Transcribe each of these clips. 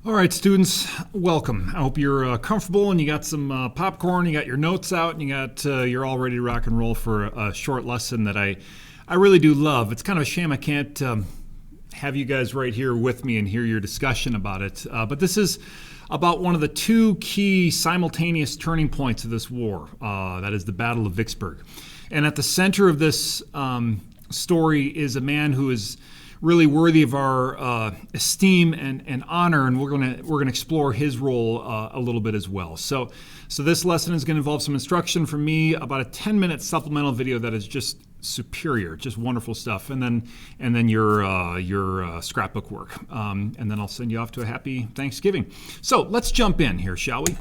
All right, students, welcome. I hope you're comfortable and you got some popcorn, you got your notes out, and you're all ready to rock and roll for a short lesson that I really do love. It's kind of a shame I can't have you guys right here with me and hear your discussion about it. But this is about one of the two key simultaneous turning points of this war. That is the Battle of Vicksburg. And at the center of this story is a man who is really worthy of our esteem and honor, and we're gonna explore his role a little bit as well. So this lesson is going to involve some instruction from me, about a 10-minute supplemental video that is just superior, just wonderful stuff, and then your scrapbook work, and then I'll send you off to a happy Thanksgiving. So let's jump in here, shall we?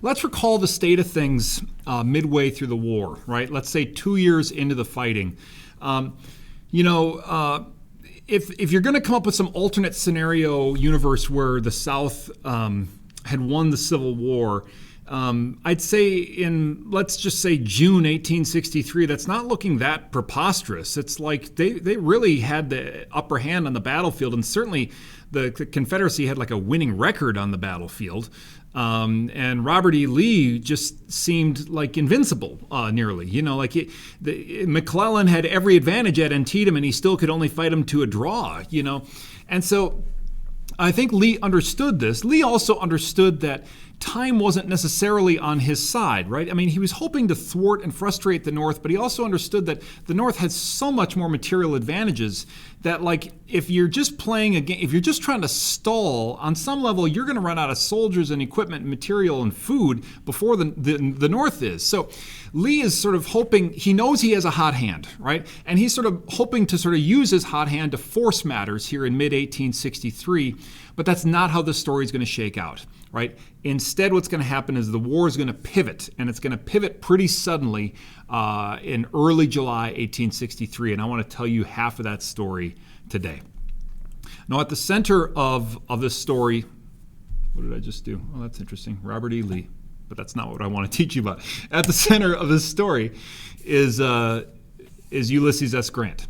Let's recall the state of things midway through the war, right? Let's say 2 years into the fighting. If you're going to come up with some alternate scenario universe where the South had won the Civil War, I'd say let's just say June 1863, that's not looking that preposterous. It's like they really had the upper hand on the battlefield, and certainly the Confederacy had like a winning record on the battlefield. And Robert E. Lee just seemed like invincible, nearly. McClellan had every advantage at Antietam, and he still could only fight him to a draw. And so I think Lee understood this. Lee also understood that time wasn't necessarily on his side, right? I mean, he was hoping to thwart and frustrate the North, but he also understood that the North had so much more material advantages that, like, if you're just playing a game, if you're just trying to stall, on some level, you're going to run out of soldiers and equipment and material and food before the North is. So Lee is sort of hoping, he knows he has a hot hand, right? And he's sort of hoping to sort of use his hot hand to force matters here in mid-1863, but that's not how the story is going to shake out, right? Instead, what's going to happen is the war is going to pivot, and it's going to pivot pretty suddenly in early July 1863, and I want to tell you half of that story today. Now, at the center of this story, what did I just do? Oh, that's interesting. Robert E. Lee, but that's not what I want to teach you about. At the center of this story is Ulysses S. Grant.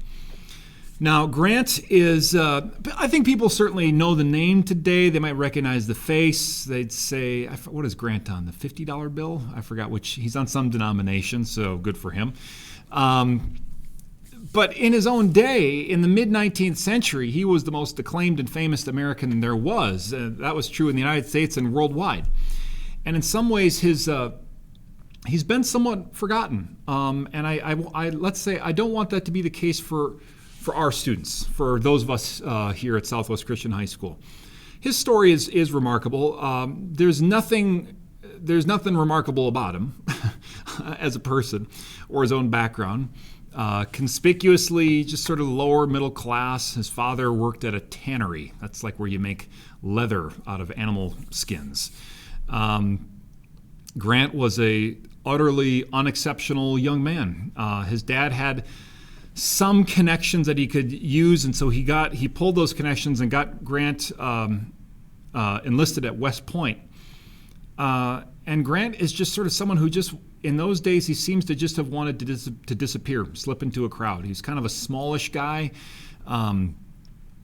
Now, Grant is, I think people certainly know the name today. They might recognize the face. They'd say, what is Grant on, the $50 bill? I forgot which, he's on some denomination, so good for him. But in his own day, in the mid-19th century, he was the most acclaimed and famous American there was. That was true in the United States and worldwide. And in some ways, he's been somewhat forgotten. And let's say I don't want that to be the case for our students, for those of us here at Southwest Christian High School. His story is remarkable. There's nothing remarkable about him as a person or his own background. Conspicuously, just sort of lower middle class. His father worked at a tannery. That's like where you make leather out of animal skins. Grant was a utterly unexceptional young man. His dad had some connections that he could use, and so he pulled those connections and got Grant enlisted at West Point. And Grant is just sort of someone who just, in those days, he seems to just have wanted to disappear, slip into a crowd. He's kind of a smallish guy.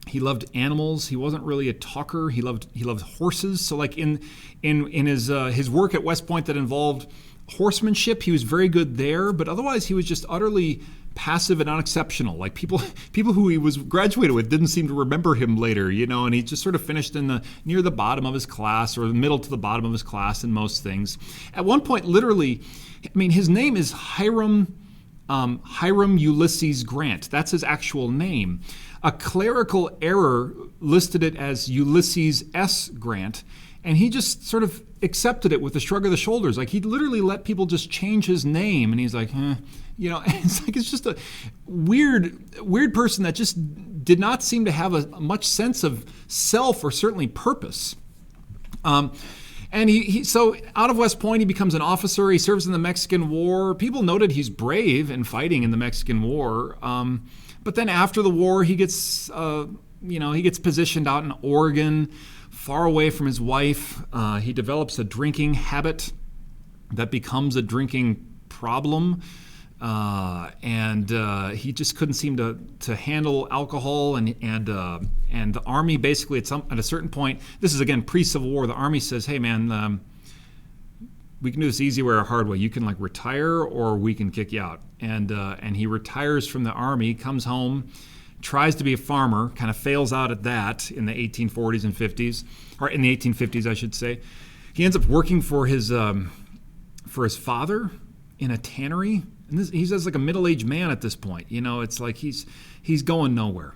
He loved animals. He wasn't really a talker. He loved horses. So, like in his work at West Point that involved horsemanship, he was very good there. But otherwise, he was just utterly passive and unexceptional. Like people who he was graduated with didn't seem to remember him later, and he just sort of finished near the bottom of his class, or the middle to the bottom of his class in most things. At one point, literally, his name is Hiram Ulysses Grant. That's his actual name. A clerical error listed it as Ulysses S. Grant, and he just sort of accepted it with a shrug of the shoulders. Like, he literally let people just change his name, and he's like, it's just a weird person that just did not seem to have a much sense of self or certainly purpose. And so out of West Point, he becomes an officer. He serves in the Mexican War. People noted he's brave in fighting in the Mexican War. But then after the war, he gets positioned out in Oregon, far away from his wife. He develops a drinking habit that becomes a drinking problem. and he just couldn't seem to handle alcohol, and the Army basically at a certain point, this is again pre-Civil War, the Army says, hey man, we can do this easy way or hard way. You can like retire, or we can kick you out. And he retires from the Army, comes home, tries to be a farmer, kind of fails out at that in the 1840s and 50s, or in the 1850s, I should say. He ends up working for his father in a tannery, and he's just like a middle-aged man at this point. You know, it's like he's going nowhere.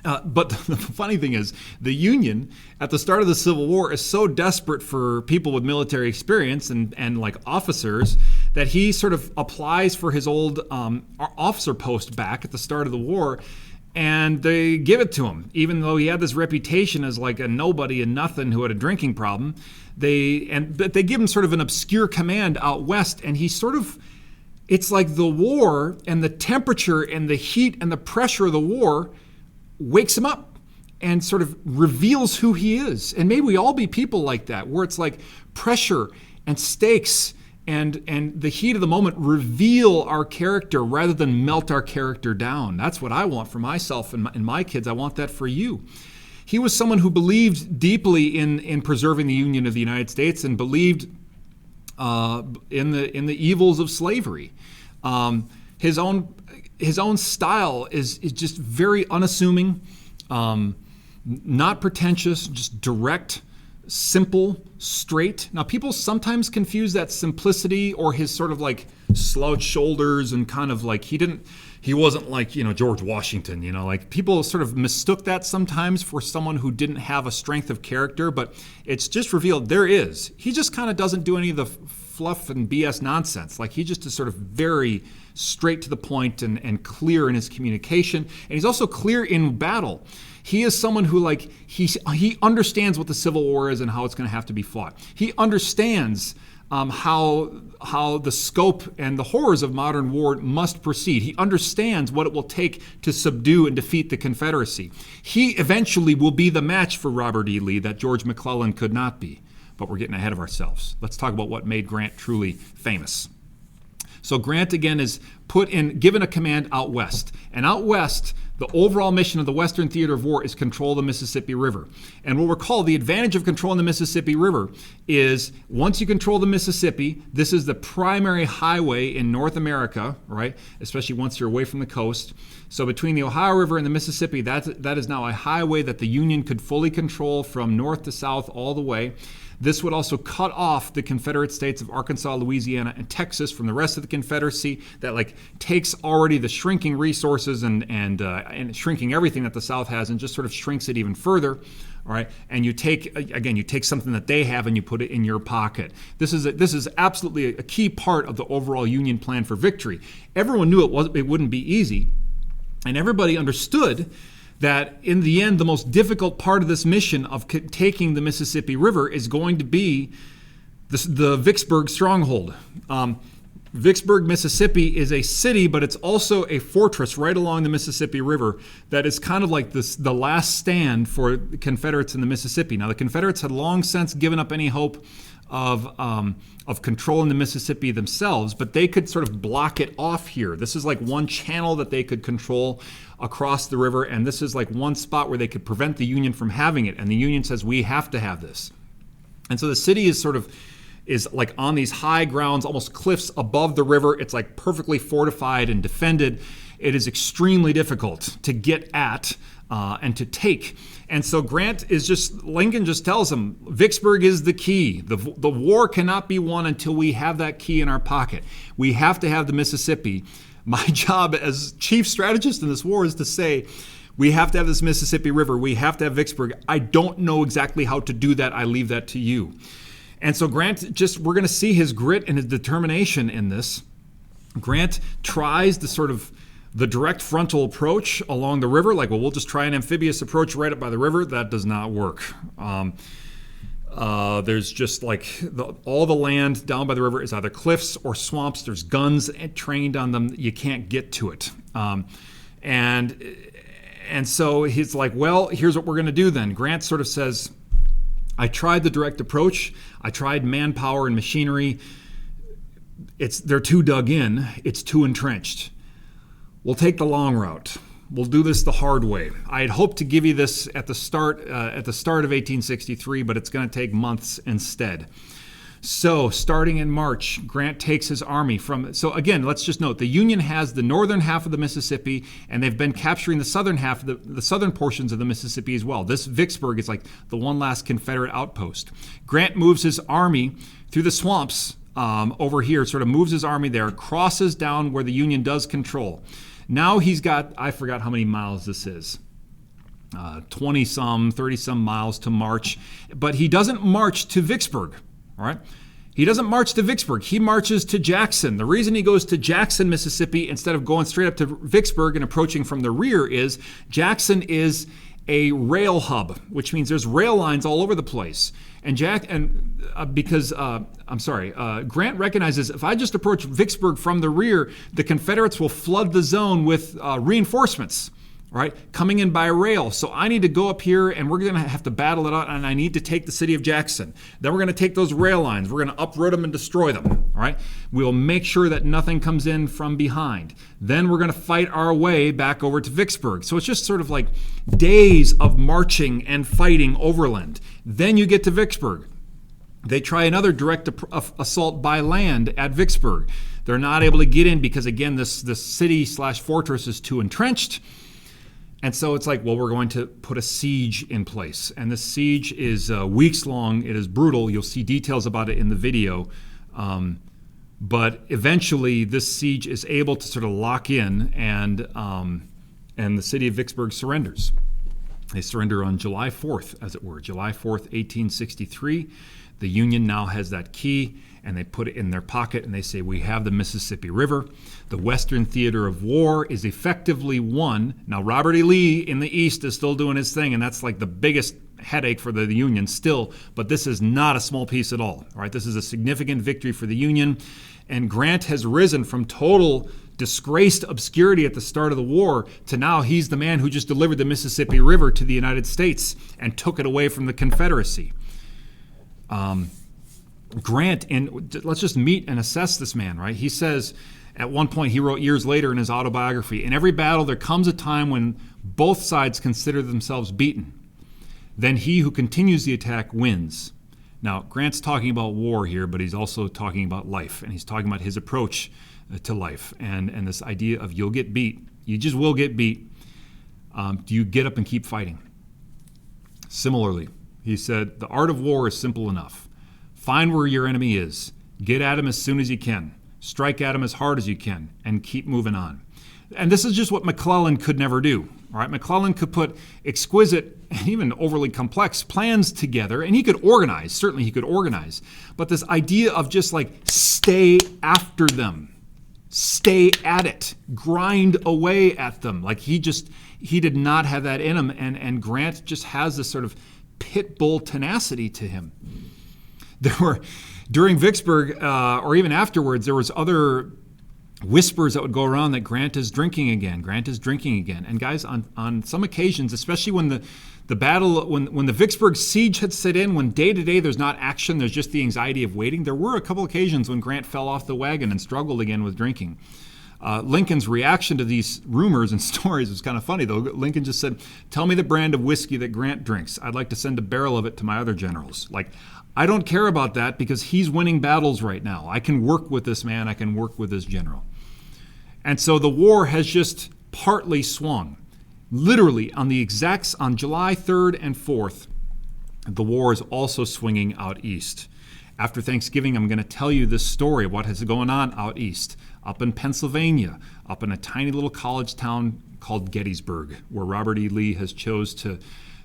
But the funny thing is, the Union at the start of the Civil War is so desperate for people with military experience and like officers that he sort of applies for his old officer post back at the start of the war, and they give it to him, even though he had this reputation as like a nobody and nothing who had a drinking problem. But they give him sort of an obscure command out west, and he sort of, it's like the war and the temperature and the heat and the pressure of the war wakes him up and sort of reveals who he is. And may we all be people like that, where it's like pressure and stakes and the heat of the moment reveal our character rather than melt our character down. That's what I want for myself and my kids. I want that for you. He was someone who believed deeply in preserving the Union of the United States and believed in the evils of slavery. His own style is just very unassuming, not pretentious, just direct, simple, straight. Now, people sometimes confuse that simplicity or his sort of like slouched shoulders and kind of like he wasn't like, George Washington, like people sort of mistook that sometimes for someone who didn't have a strength of character, but it's just revealed there is. He just kind of doesn't do any of the fluff and BS nonsense. Like he just is sort of very straight to the point and clear in his communication. And he's also clear in battle. He is someone who he understands what the Civil War is and how it's going to have to be fought. He understands how the scope and the horrors of modern war must proceed. He understands what it will take to subdue and defeat the Confederacy. He eventually will be the match for Robert E. Lee that George McClellan could not be. But we're getting ahead of ourselves. Let's talk about what made Grant truly famous. So Grant, again, is given a command out west. And out west, the overall mission of the Western Theater of War is control the Mississippi River. And we'll recall the advantage of controlling the Mississippi River is once you control the Mississippi, this is the primary highway in North America, right? Especially once you're away from the coast. So between the Ohio River and the Mississippi, that is now a highway that the Union could fully control from north to south all the way. This would also cut off the Confederate states of Arkansas, Louisiana, and Texas from the rest of the Confederacy. That takes already the shrinking resources and shrinking everything that the South has and just sort of shrinks it even further. All right, and you take something that they have and you put it in your pocket. This is absolutely a key part of the overall Union plan for victory. Everyone knew it wouldn't be easy, and everybody understood that in the end, the most difficult part of this mission of taking the Mississippi River is going to be the Vicksburg stronghold. Vicksburg, Mississippi is a city, but it's also a fortress right along the Mississippi River that is kind of like the last stand for the Confederates in the Mississippi. Now, the Confederates had long since given up any hope of controlling the Mississippi themselves, but they could sort of block it off here. This is like one channel that they could control across the river, and this is like one spot where they could prevent the Union from having it. And the Union says, we have to have this. And so the city is like on these high grounds, almost cliffs above the river. It's like perfectly fortified and defended. It is extremely difficult to get at and to take. And so Lincoln just tells him, Vicksburg is the key. The war cannot be won until we have that key in our pocket. We have to have the Mississippi. My job as chief strategist in this war is to say, we have to have this Mississippi River. We have to have Vicksburg. I don't know exactly how to do that. I leave that to you. And so Grant, we're going to see his grit and his determination in this. Grant tries the direct frontal approach along the river, we'll just try an amphibious approach right up by the river. That does not work. There's just all the land down by the river is either cliffs or swamps. There's guns trained on them. You can't get to it. And so he's like, well, here's what we're going to do then. Grant sort of says, I tried the direct approach. I tried manpower and machinery. they're too dug in, it's too entrenched. We'll take the long route. We'll do this the hard way. I had hoped to give you this at the start of 1863, but it's going to take months instead. So starting in March, Grant takes his army so again, let's just note, the Union has the northern half of the Mississippi, and they've been capturing the southern half of the southern portions of the Mississippi as well. This Vicksburg is like the one last Confederate outpost. Grant moves his army through the swamps over here, sort of moves his army there, crosses down where the Union does control. Now he's got, I forgot how many miles this is, 20-some, 30-some miles to march, but he doesn't march to Vicksburg. All right. He doesn't march to Vicksburg. He marches to Jackson. The reason he goes to Jackson, Mississippi, instead of going straight up to Vicksburg and approaching from the rear is Jackson is a rail hub, which means there's rail lines all over the place. And Grant recognizes if I just approach Vicksburg from the rear, the Confederates will flood the zone with reinforcements. Right, coming in by rail. So I need to go up here and we're going to have to battle it out, and I need to take the city of Jackson. Then we're going to take those rail lines. We're going to uproot them and destroy them. All right, we'll make sure that nothing comes in from behind. Then we're going to fight our way back over to Vicksburg. So it's just sort of like days of marching and fighting overland. Then you get to Vicksburg. They try another direct assault by land at Vicksburg. They're not able to get in because, again, this city/fortress is too entrenched. And so it's like, well, we're going to put a siege in place. And the siege is weeks long. It is brutal. You'll see details about it in the video. But eventually, this siege is able to sort of lock in, and the city of Vicksburg surrenders. They surrender on July 4th, as it were, July 4th, 1863. The Union now has that key, and they put it in their pocket, and they say, we have the Mississippi River. The Western theater of war is effectively won. Now, Robert E. Lee in the East is still doing his thing, and that's like the biggest headache for the Union still, but this is not a small piece at all. All right, this is a significant victory for the Union, and Grant has risen from total disgraced obscurity at the start of the war to now he's the man who just delivered the Mississippi River to the United States and took it away from the Confederacy. Grant, and let's just meet and assess this man, right? He says, at one point, he wrote years later in his autobiography, in every battle there comes a time when both sides consider themselves beaten. Then he who continues the attack wins. Now, Grant's talking about war here, but he's also talking about life, and he's talking about his approach to life and this idea of you'll get beat. You just will get beat. Do you get up and keep fighting? Similarly, he said, the art of war is simple enough. Find where your enemy is. Get at him as soon as you can. Strike at him as hard as you can, and keep moving on. And this is just what McClellan could never do. All right, McClellan could put exquisite and even overly complex plans together, and he could organize. Certainly he could organize. But this idea of just like stay after them, stay at it, grind away at them. Like he did not have that in him, and Grant just has this sort of pit bull tenacity to him. There were, during Vicksburg, or even afterwards, there was other whispers that would go around that Grant is drinking again. Grant is drinking again. And guys, on some occasions, especially when the battle, when the Vicksburg siege had set in, when day to day there's not action, there's just the anxiety of waiting, there were a couple occasions when Grant fell off the wagon and struggled again with drinking. Lincoln's reaction to these rumors and stories was kind of funny, though. Lincoln just said, tell me the brand of whiskey that Grant drinks. I'd like to send a barrel of it to my other generals. Like, I don't care about that because he's winning battles right now. I can work with this man. I can work with this general. And so the war has just partly swung. Literally, on July 3rd and 4th, the war is also swinging out east. After Thanksgiving, I'm going to tell you this story of what is going on out east, up in Pennsylvania, up in a tiny little college town called Gettysburg, where Robert E. Lee has chose to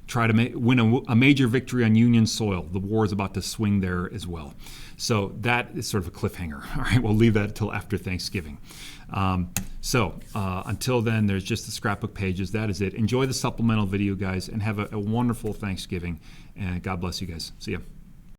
try to win a major victory on Union soil. The war is about to swing there as well. So that is sort of a cliffhanger. All right, we'll leave that until after Thanksgiving. Until then, there's just the scrapbook pages. That is it. Enjoy the supplemental video, guys, and have a wonderful Thanksgiving. And God bless you guys. See ya.